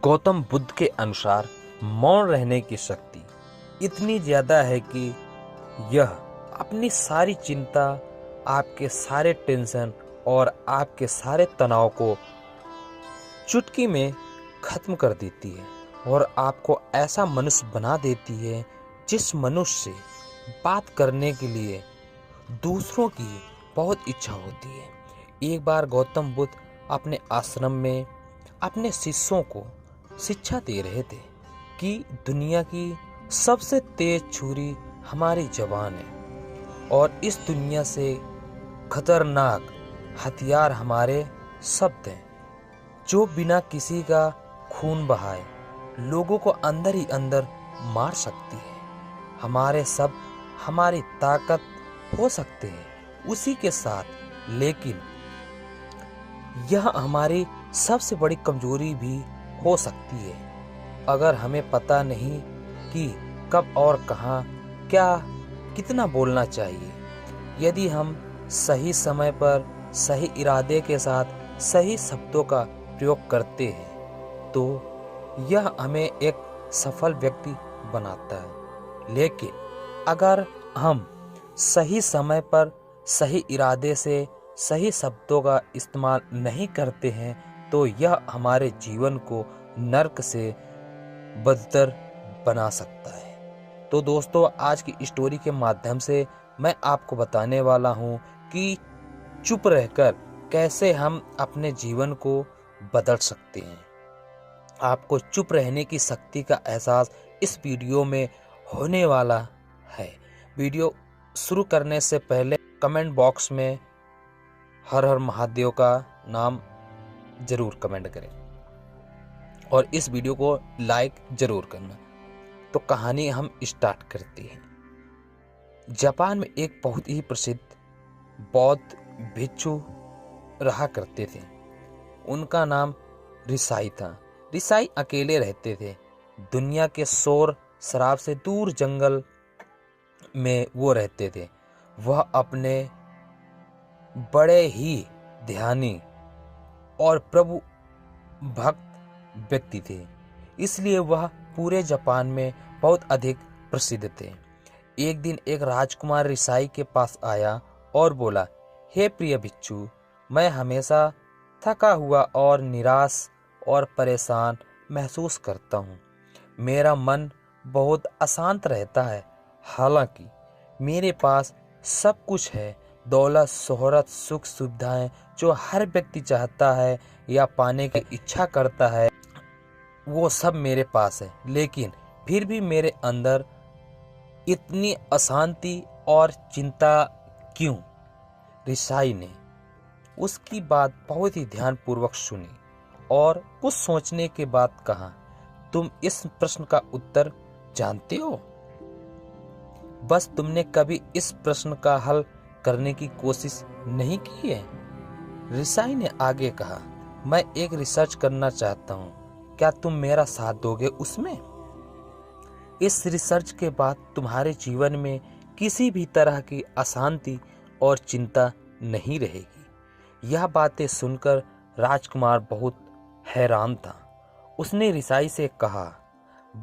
गौतम बुद्ध के अनुसार मौन रहने की शक्ति इतनी ज़्यादा है कि यह अपनी सारी चिंता, आपके सारे टेंशन और आपके सारे तनाव को चुटकी में ख़त्म कर देती है और आपको ऐसा मनुष्य बना देती है जिस मनुष्य से बात करने के लिए दूसरों की बहुत इच्छा होती है। एक बार गौतम बुद्ध अपने आश्रम में अपने शिष्यों को शिक्षा दे रहे थे कि दुनिया की सबसे तेज छुरी हमारी ज़बान है और इस दुनिया से खतरनाक हथियार हमारे शब्द हैं, जो बिना किसी का खून बहाए लोगों को अंदर ही अंदर मार सकती है। हमारे शब्द हमारी ताकत हो सकते हैं उसी के साथ, लेकिन यह हमारी सबसे बड़ी कमजोरी भी हो सकती है अगर हमें पता नहीं कि कब और कहाँ क्या कितना बोलना चाहिए। यदि हम सही समय पर सही इरादे के साथ सही शब्दों का प्रयोग करते हैं तो यह हमें एक सफल व्यक्ति बनाता है। लेकिन अगर हम सही समय पर सही इरादे से सही शब्दों का इस्तेमाल नहीं करते हैं तो यह हमारे जीवन को नर्क से बदतर बना सकता है। तो दोस्तों, आज की स्टोरी के माध्यम से मैं आपको बताने वाला हूँ कि चुप रहकर कैसे हम अपने जीवन को बदल सकते हैं। आपको चुप रहने की शक्ति का एहसास इस वीडियो में होने वाला है। वीडियो शुरू करने से पहले कमेंट बॉक्स में हर हर महादेव का नाम जरूर कमेंट करें और इस वीडियो को लाइक जरूर करना। तो कहानी हम स्टार्ट करते हैं। जापान में एक बहुत ही प्रसिद्ध बौद्ध भिक्षु रहा करते थे। उनका नाम रिसाई था। रिसाई अकेले रहते थे। दुनिया के शोर शराब से दूर जंगल में वो रहते थे। वह अपने बड़े ही ध्यानी और प्रभु भक्त व्यक्ति थे, इसलिए वह पूरे जापान में बहुत अधिक प्रसिद्ध थे। एक दिन एक राजकुमार रिसाई के पास आया और बोला, हे प्रिय भिक्षु, मैं हमेशा थका हुआ और निराश और परेशान महसूस करता हूँ। मेरा मन बहुत अशांत रहता है। हालांकि मेरे पास सब कुछ है, दौलत, शोहरत, सुख सुविधाएं जो हर व्यक्ति चाहता है या पाने की इच्छा करता है, वो सब मेरे पास है, लेकिन फिर भी मेरे अंदर इतनी अशांति और चिंता क्यों? रिसाई ने उसकी बात बहुत ही ध्यानपूर्वक सुनी और कुछ सोचने के बाद कहा, तुम इस प्रश्न का उत्तर जानते हो? बस तुमने कभी इस प्रश्न का हल करने की कोशिश नहीं की है? रिसाई ने आगे कहा, मैं एक रिसर्च करना चाहता हूँ, क्या तुम मेरा साथ दोगे उसमें? इस रिसर्च के बाद तुम्हारे जीवन में किसी भी तरह की अशांति और चिंता नहीं रहेगी। यह बातें सुनकर राजकुमार बहुत हैरान था। उसने रिसाई से कहा,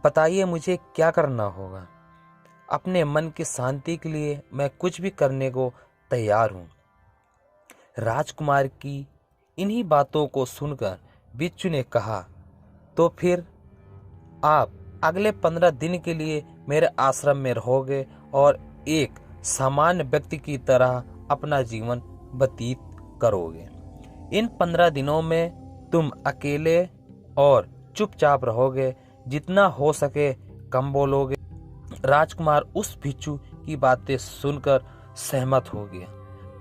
बताइए मुझे क्या करना होगा? अपने मन की शांति के लिए मैं कुछ भी करने को तैयार हूँ। राजकुमार की इन्हीं बातों को सुनकर भिक्षु ने कहा, तो फिर आप अगले 15 दिन के लिए मेरे आश्रम में रहोगे और एक सामान्य व्यक्ति की तरह अपना जीवन व्यतीत करोगे। इन 15 दिनों में तुम अकेले और चुपचाप रहोगे, जितना हो सके कम बोलोगे। राजकुमार उस भिक्षु की बातें सुनकर सहमत हो गया।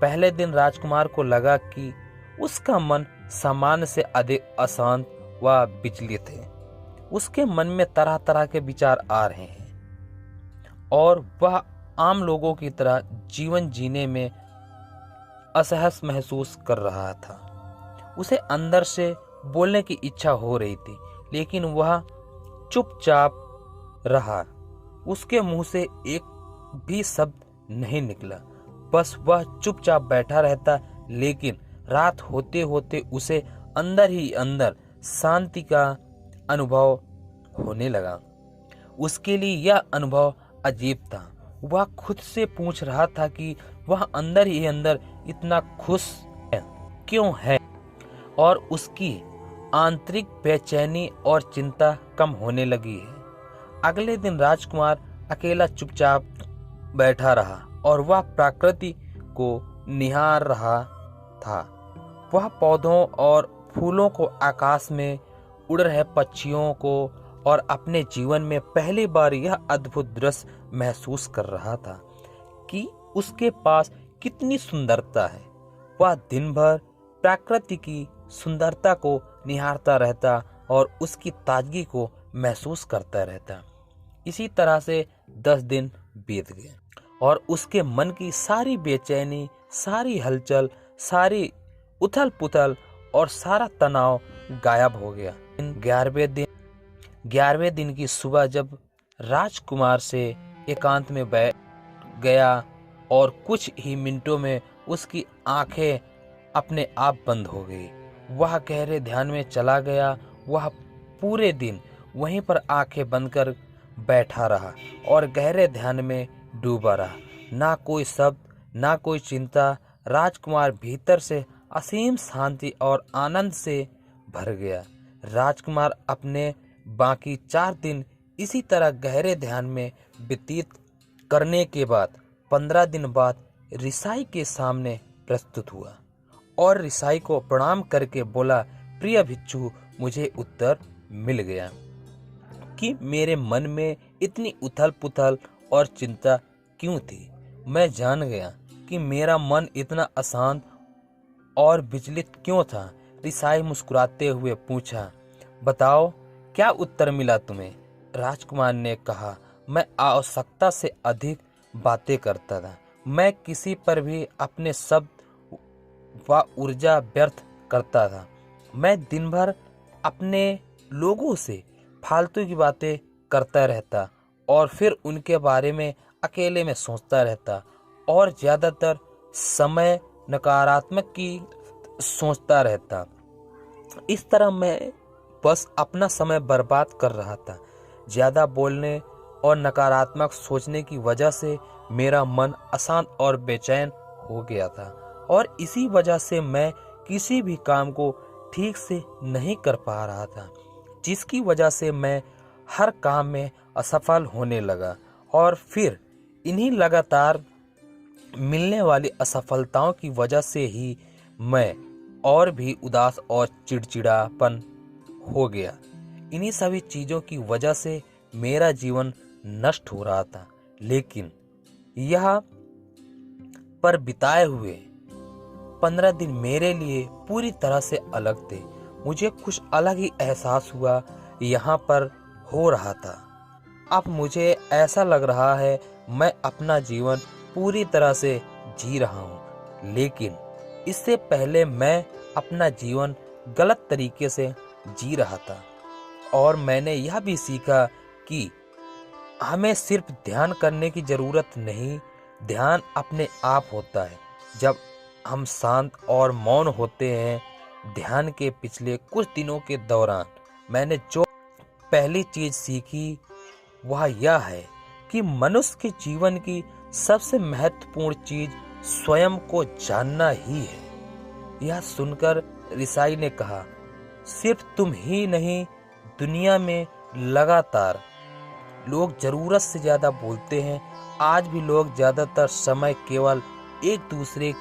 पहले दिन राजकुमार को लगा कि उसका मन सामान्य से अधिक अशांत व विचलित है। उसके मन में तरह तरह के विचार आ रहे हैं और वह आम लोगों की तरह जीवन जीने में असहज महसूस कर रहा था। उसे अंदर से बोलने की इच्छा हो रही थी, लेकिन वह चुपचाप रहा। उसके मुंह से एक भी शब्द नहीं निकला, बस वह चुपचाप बैठा रहता। लेकिन रात होते होते उसे अंदर ही अंदर शांति का अनुभव होने लगा। उसके लिए यह अनुभव अजीब था। वह खुद से पूछ रहा था कि वह अंदर ही अंदर इतना खुश क्यों है, और उसकी आंतरिक बेचैनी और चिंता कम होने लगी है। अगले दिन राजकुमार अकेला चुपचाप बैठा रहा और वह प्रकृति को निहार रहा था। वह पौधों और फूलों को, आकाश में उड़ रहे पक्षियों को और अपने जीवन में पहली बार यह अद्भुत दृश्य महसूस कर रहा था कि उसके पास कितनी सुंदरता है। वह दिन भर प्रकृति की सुंदरता को निहारता रहता और उसकी ताजगी को महसूस करता रहता। इसी तरह से 10 दिन बीत गए और उसके मन की सारी बेचैनी, सारी हलचल, सारी उथल पुथल और सारा तनाव गायब हो गया। 11वें दिन की सुबह जब राजकुमार से एकांत में बैठ गया और कुछ ही मिनटों में उसकी आंखें अपने आप बंद हो गई, वह गहरे ध्यान में चला गया। वह पूरे दिन वहीं पर आंखें बंद कर बैठा रहा और गहरे ध्यान में डूबा रहा। ना कोई शब्द, ना कोई चिंता। राजकुमार भीतर से असीम शांति और आनंद से भर गया। राजकुमार अपने बाकी 4 दिन इसी तरह गहरे ध्यान में व्यतीत करने के बाद 15 दिन बाद ऋषाई के सामने प्रस्तुत हुआ और ऋषाई को प्रणाम करके बोला, प्रिय भिक्षु, मुझे उत्तर मिल गया कि मेरे मन में इतनी उथल पुथल और चिंता क्यों थी। मैं जान गया कि मेरा मन इतना अशांत और विचलित क्यों था। ऋषाई मुस्कुराते हुए पूछा, बताओ क्या उत्तर मिला तुम्हें? राजकुमार ने कहा, मैं आवश्यकता से अधिक बातें करता था। मैं किसी पर भी अपने शब्द व ऊर्जा व्यर्थ करता था। मैं दिन भर अपने लोगों से फालतू की बातें करता रहता और फिर उनके बारे में अकेले में सोचता रहता और ज़्यादातर समय नकारात्मक की सोचता रहता। इस तरह मैं बस अपना समय बर्बाद कर रहा था। ज़्यादा बोलने और नकारात्मक सोचने की वजह से मेरा मन अशांत और बेचैन हो गया था और इसी वजह से मैं किसी भी काम को ठीक से नहीं कर पा रहा था, जिसकी वजह से मैं हर काम में असफल होने लगा। और फिर इन्हीं लगातार मिलने वाली असफलताओं की वजह से ही मैं और भी उदास और चिड़चिड़ापन हो गया। इन्हीं सभी चीज़ों की वजह से मेरा जीवन नष्ट हो रहा था। लेकिन यह पर बिताए हुए 15 दिन मेरे लिए पूरी तरह से अलग थे। मुझे कुछ अलग ही एहसास हुआ यहाँ पर हो रहा था। अब मुझे ऐसा लग रहा है मैं अपना जीवन पूरी तरह से जी रहा हूँ, लेकिन इससे पहले मैं अपना जीवन गलत तरीके से जी रहा था। और मैंने यह भी सीखा कि हमें सिर्फ ध्यान करने की ज़रूरत नहीं, ध्यान अपने आप होता है जब हम शांत और मौन होते हैं। ध्यान के पिछले कुछ दिनों के दौरान मैंने जो पहली चीज़ सीखी वह यह है कि मनुष्य के जीवन की सबसे महत्वपूर्ण चीज़ स्वयं को जानना ही है। यह सुनकर ऋषाई ने कहा, सिर्फ तुम ही नहीं, दुनिया में लगातार लोग ज़रूरत से ज़्यादा बोलते हैं। आज भी लोग ज़्यादातर समय केवल एक दूसरे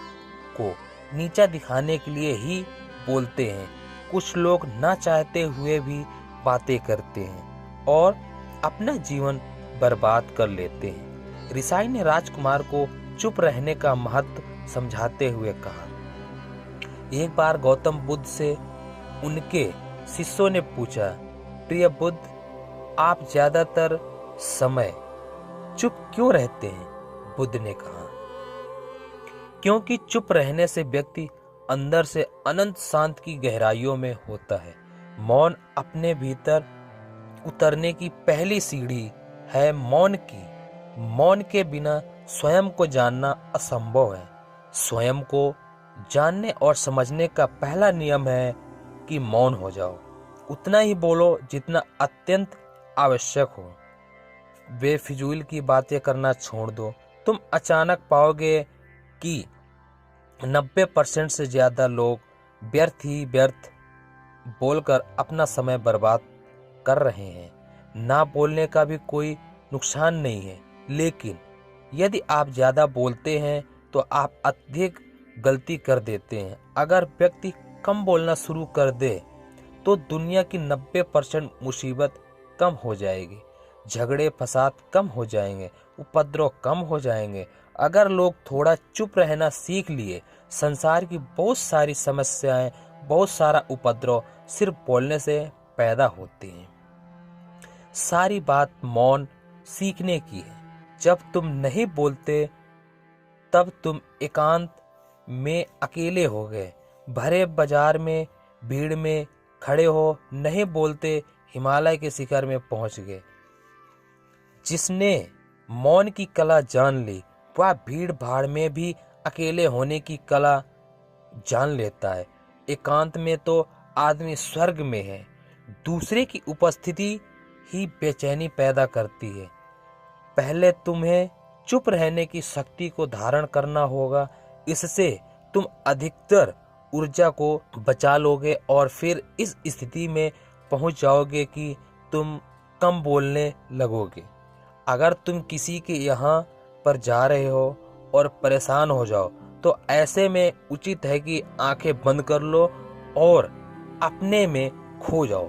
को नीचा दिखाने के लिए ही बोलते हैं। कुछ लोग ना चाहते हुए भी बातें करते हैं और अपना जीवन बर्बाद कर लेते हैं। ऋषाई ने राजकुमार को चुप रहने का महत्व समझाते हुए कहा। एक बार गौतम बुद्ध से उनके शिष्यों ने पूछा, प्रिय बुद्ध, आप ज्यादातर समय चुप क्यों रहते हैं? बुद्ध ने कहा, क्योंकि चुप रहने से व्यक्ति अंदर से अनंत शांत की गहराइयों में होता है। मौन अपने भीतर उतरने की पहली सीढ़ी है। मौन के बिना स्वयं को जानना असंभव है। स्वयं को जानने और समझने का पहला नियम है कि मौन हो जाओ। उतना ही बोलो जितना अत्यंत आवश्यक हो। बेफिजूल की बातें करना छोड़ दो। तुम अचानक पाओगे कि 90% से ज्यादा लोग व्यर्थ ही व्यर्थ बोलकर अपना समय बर्बाद कर रहे हैं। ना बोलने का भी कोई नुकसान नहीं है, लेकिन यदि आप ज्यादा बोलते हैं तो आप अधिक गलती कर देते हैं। अगर व्यक्ति कम बोलना शुरू कर दे तो दुनिया की 90% मुसीबत कम हो जाएगी, झगड़े फसाद कम हो जाएंगे, उपद्रव कम हो जाएंगे। अगर लोग थोड़ा चुप रहना सीख लिए, संसार की बहुत सारी समस्याएं, बहुत सारा उपद्रव सिर्फ बोलने से पैदा होती हैं। सारी बात मौन सीखने की है। जब तुम नहीं बोलते तब तुम एकांत में अकेले हो गए, भरे बाजार में भीड़ में खड़े हो, नहीं बोलते हिमालय के शिखर में पहुंच गए। जिसने मौन की कला जान ली वह भीड़ भाड़ में भी अकेले होने की कला जान लेता है। एकांत में तो आदमी स्वर्ग में है। दूसरे की उपस्थिति ही बेचैनी पैदा करती है। पहले तुम्हें चुप रहने की शक्ति को धारण करना होगा। इससे तुम अधिकतर ऊर्जा को बचा लोगे और फिर इस स्थिति में पहुंच जाओगे कि तुम कम बोलने लगोगे। अगर तुम किसी के यहाँ पर जा रहे हो और परेशान हो जाओ तो ऐसे में उचित है कि आंखें बंद कर लो और अपने में खो जाओ।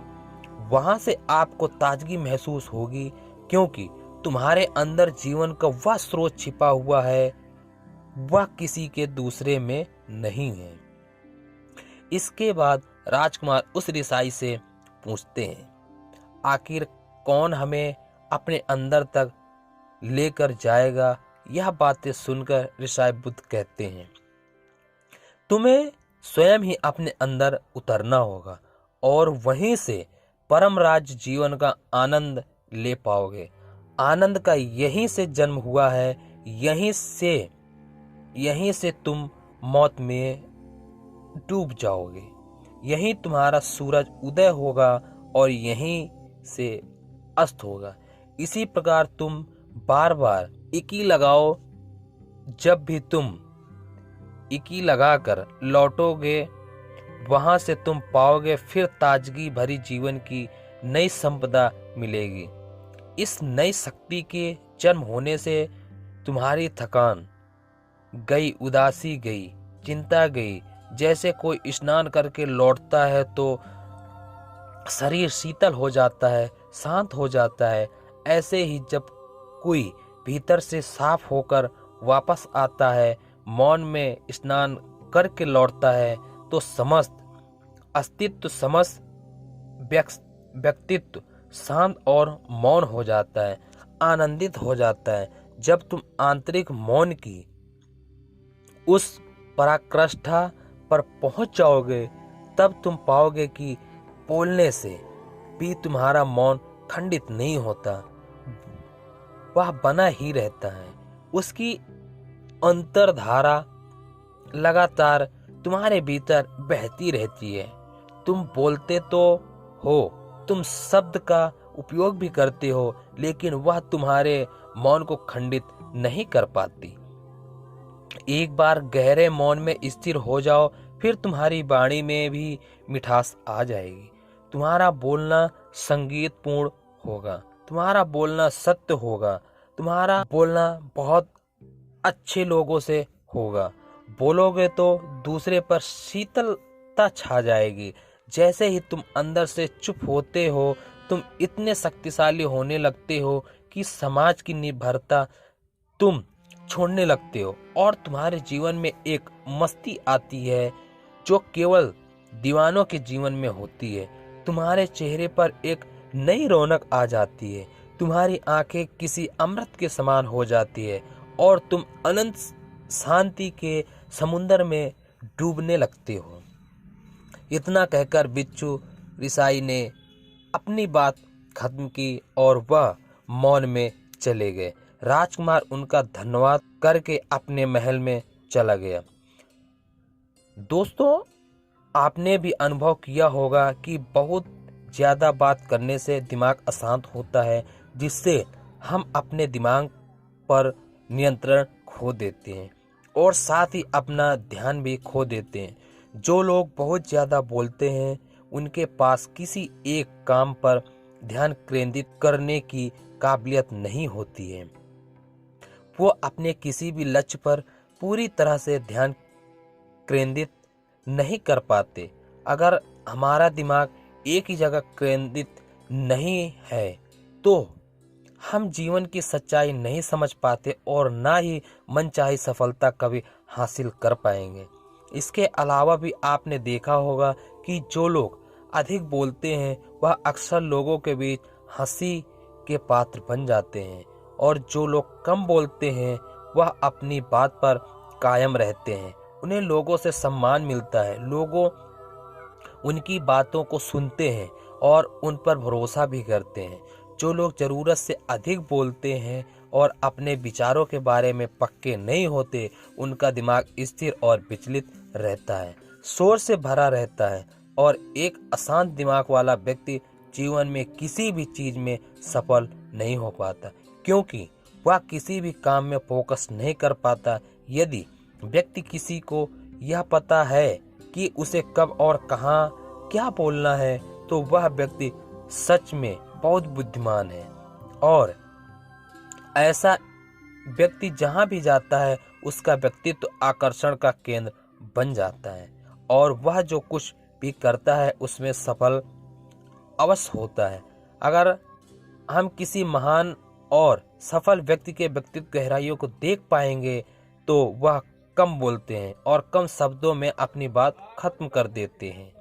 वहां से आपको ताजगी महसूस होगी, क्योंकि तुम्हारे अंदर जीवन का वह स्रोत छिपा हुआ है, वह किसी के दूसरे में नहीं है। इसके बाद राजकुमार उस ऋषि से पूछते हैं, आखिर कौन हमें अपने अंदर तक लेकर जाएगा? यह बातें सुनकर ऋषि बुद्ध कहते हैं, तुम्हें स्वयं ही अपने अंदर उतरना होगा और वहीं से परम राज्य जीवन का आनंद ले पाओगे। आनंद का यहीं से जन्म हुआ है, यहीं से तुम मौत में डूब जाओगे। यहीं तुम्हारा सूरज उदय होगा और यहीं से अस्त होगा। इसी प्रकार तुम बार बार इकी लगाओ। जब भी तुम इकी लगाकर लौटोगे वहां से तुम पाओगे फिर ताजगी भरी जीवन की नई संपदा मिलेगी। इस नई शक्ति के जन्म होने से तुम्हारी थकान गई, उदासी गई, चिंता गई। जैसे कोई स्नान करके लौटता है तो शरीर शीतल हो जाता है, शांत हो जाता है। ऐसे ही जब कोई भीतर से साफ होकर वापस आता है, मौन में स्नान करके लौटता है, तो समस्त अस्तित्व, समस्त व्यक्तित्व शांत और मौन हो जाता है, आनंदित हो जाता है। जब तुम आंतरिक मौन की उस पराकाष्ठा पर पहुंच जाओगे तब तुम पाओगे कि बोलने से भी तुम्हारा मौन खंडित नहीं होता, वह बना ही रहता है। उसकी अंतर्धारा लगातार तुम्हारे भीतर बहती रहती है। तुम बोलते तो हो, तुम शब्द का उपयोग भी करते हो, लेकिन वह तुम्हारे मौन को खंडित नहीं कर पाती। एक बार गहरे मौन में स्थिर हो जाओ, फिर तुम्हारी वाणी में भी मिठास आ जाएगी। तुम्हारा बोलना संगीतपूर्ण होगा, तुम्हारा बोलना सत्य होगा, तुम्हारा बोलना बहुत अच्छे लोगों से होगा। बोलोगे तो दूसरे पर शीतलता छा जाएगी। जैसे ही तुम अंदर से चुप होते हो, तुम इतने शक्तिशाली होने लगते हो कि समाज की निर्भरता तुम छोड़ने लगते हो और तुम्हारे जीवन में एक मस्ती आती है जो केवल दीवानों के जीवन में होती है। तुम्हारे चेहरे पर एक नई रौनक आ जाती है, तुम्हारी आंखें किसी अमृत के समान हो जाती है और तुम अनंत शांति के समुद्र में डूबने लगते हो। इतना कहकर बिच्छू ऋषि ने अपनी बात खत्म की और वह मौन में चले गए। राजकुमार उनका धन्यवाद करके अपने महल में चला गया। दोस्तों, आपने भी अनुभव किया होगा कि बहुत ज़्यादा बात करने से दिमाग अशांत होता है, जिससे हम अपने दिमाग पर नियंत्रण खो देते हैं और साथ ही अपना ध्यान भी खो देते हैं। जो लोग बहुत ज़्यादा बोलते हैं उनके पास किसी एक काम पर ध्यान केंद्रित करने की काबिलियत नहीं होती है। वो अपने किसी भी लक्ष्य पर पूरी तरह से ध्यान केंद्रित नहीं कर पाते। अगर हमारा दिमाग एक ही जगह केंद्रित नहीं है तो हम जीवन की सच्चाई नहीं समझ पाते और ना ही मनचाही सफलता कभी हासिल कर पाएंगे। इसके अलावा भी आपने देखा होगा कि जो लोग अधिक बोलते हैं वह अक्सर लोगों के बीच हंसी के पात्र बन जाते हैं और जो लोग कम बोलते हैं वह अपनी बात पर कायम रहते हैं। उन्हें लोगों से सम्मान मिलता है, लोगों उनकी बातों को सुनते हैं और उन पर भरोसा भी करते हैं। जो लोग ज़रूरत से अधिक बोलते हैं और अपने विचारों के बारे में पक्के नहीं होते, उनका दिमाग स्थिर और विचलित रहता है, शोर से भरा रहता है और एक अशांत दिमाग वाला व्यक्ति जीवन में किसी भी चीज़ में सफल नहीं हो पाता, क्योंकि वह किसी भी काम में फोकस नहीं कर पाता। यदि व्यक्ति किसी को यह पता है कि उसे कब और कहाँ क्या बोलना है, तो वह व्यक्ति सच में बहुत बुद्धिमान है और ऐसा व्यक्ति जहाँ भी जाता है उसका व्यक्तित्व आकर्षण का केंद्र बन जाता है और वह जो कुछ भी करता है उसमें सफल अवश्य होता है। अगर हम किसी महान और सफल व्यक्ति के व्यक्तित्व गहराइयों को देख पाएंगे तो वह कम बोलते हैं और कम शब्दों में अपनी बात खत्म कर देते हैं।